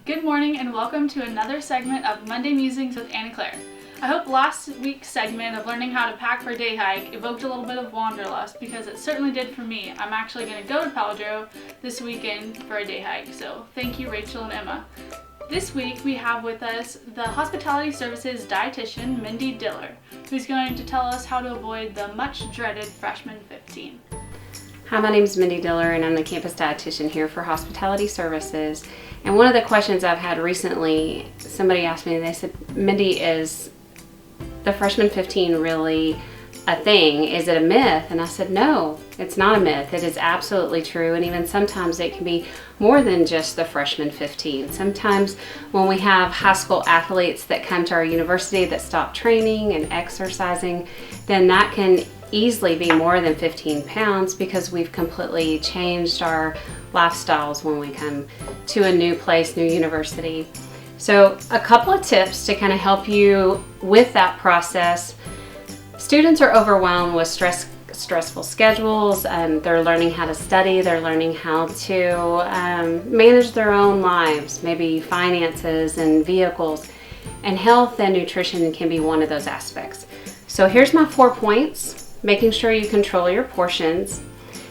Good morning and welcome to another segment of Monday Musings with Anna Claire. I hope last week's segment of learning how to pack for a day hike evoked a little bit of wanderlust, because it certainly did for me. I'm actually going to go to Paladro this weekend for a day hike, so thank you Rachel and Emma. This week we have with us the Hospitality Services dietitian Mindy Diller, who's going to tell us how to avoid the much dreaded freshman 15. Hi, my name is Mindy Diller and I'm the campus dietitian here for Hospitality Services. And one of the questions I've had recently, somebody asked me, they said, Mindy, is the freshman 15 really a thing? Is it a myth? And I said, no, it's not a myth. It is absolutely true. And even sometimes it can be more than just the freshman 15. Sometimes when we have high school athletes that come to our university that stop training and exercising, then that can easily be more than 15 pounds because we've completely changed our lifestyles when we come to a new place, new university. So a couple of tips to kind of help you with that process. Students are overwhelmed with stressful schedules, and they're learning how to study, they're learning how to manage their own lives, maybe finances and vehicles, and health and nutrition can be one of those aspects. So here's my 4 points. Making sure you control your portions.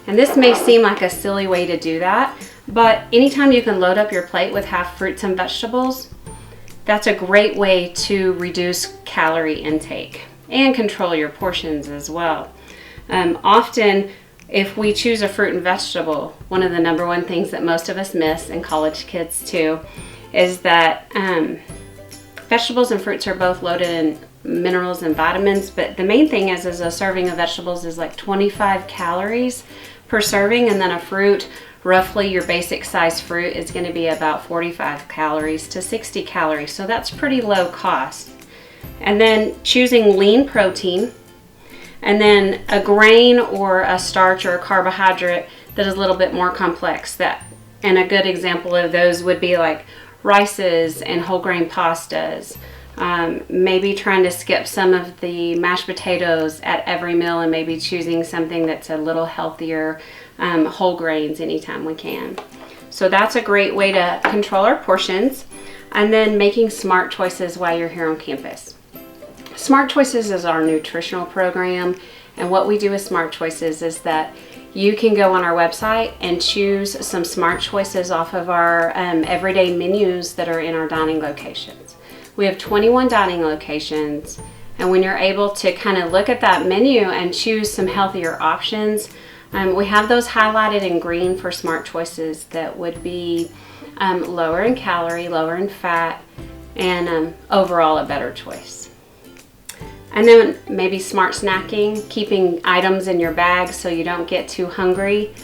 And this may seem like a silly way to do that, but anytime you can load up your plate with half fruits and vegetables, that's a great way to reduce calorie intake and control your portions as well. Often, if we choose a fruit and vegetable, one of the number one things that most of us miss, and college kids too, is that vegetables and fruits are both loaded in minerals and vitamins, but the main thing is a serving of vegetables is like 25 calories per serving, and then a fruit, roughly your basic size fruit, is going to be about 45 calories to 60 calories, so that's pretty low cost. And then choosing lean protein, and then a grain or a starch or a carbohydrate that is a little bit more complex. And a good example of those would be like rices and whole grain pastas. Maybe trying to skip some of the mashed potatoes at every meal and maybe choosing something that's a little healthier, whole grains anytime we can. So that's a great way to control our portions. And then making smart choices while you're here on campus. Smart Choices is our nutritional program, and what we do with Smart Choices is that you can go on our website and choose some smart choices off of our everyday menus that are in our dining locations. We have 21 dining locations, and when you're able to kind of look at that menu and choose some healthier options, we have those highlighted in green for smart choices that would be lower in calorie, lower in fat, and overall a better choice. And then maybe smart snacking, keeping items in your bag so you don't get too hungry.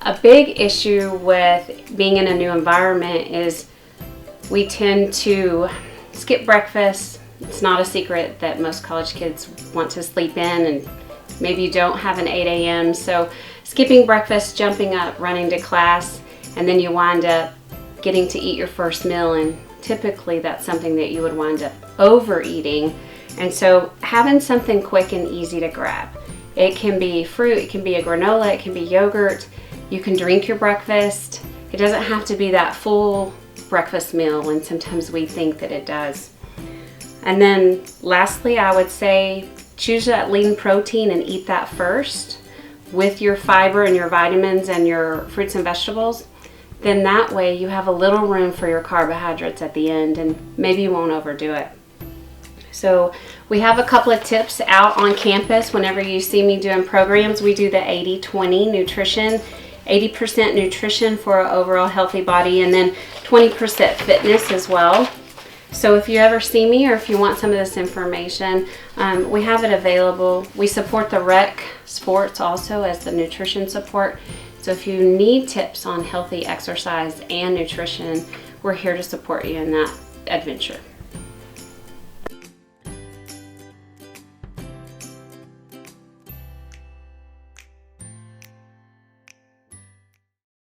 A big issue with being in a new environment is we tend to skip breakfast. It's not a secret that most college kids want to sleep in, and maybe you don't have an 8 a.m. So skipping breakfast, jumping up, running to class, and then you wind up getting to eat your first meal, and typically that's something that you would wind up overeating. And so having something quick and easy to grab. It can be fruit, it can be a granola, it can be yogurt. You can drink your breakfast. It doesn't have to be that full breakfast meal, and sometimes we think that it does. And then lastly, I would say choose that lean protein and eat that first with your fiber and your vitamins and your fruits and vegetables. Then that way you have a little room for your carbohydrates at the end, and maybe you won't overdo it. So we have a couple of tips out on campus. Whenever you see me doing programs, we do the 80-20 nutrition. 80% nutrition for an overall healthy body, and then 20% fitness as well. So if you ever see me or if you want some of this information, we have it available. We support the rec sports also as the nutrition support. So if you need tips on healthy exercise and nutrition, we're here to support you in that adventure.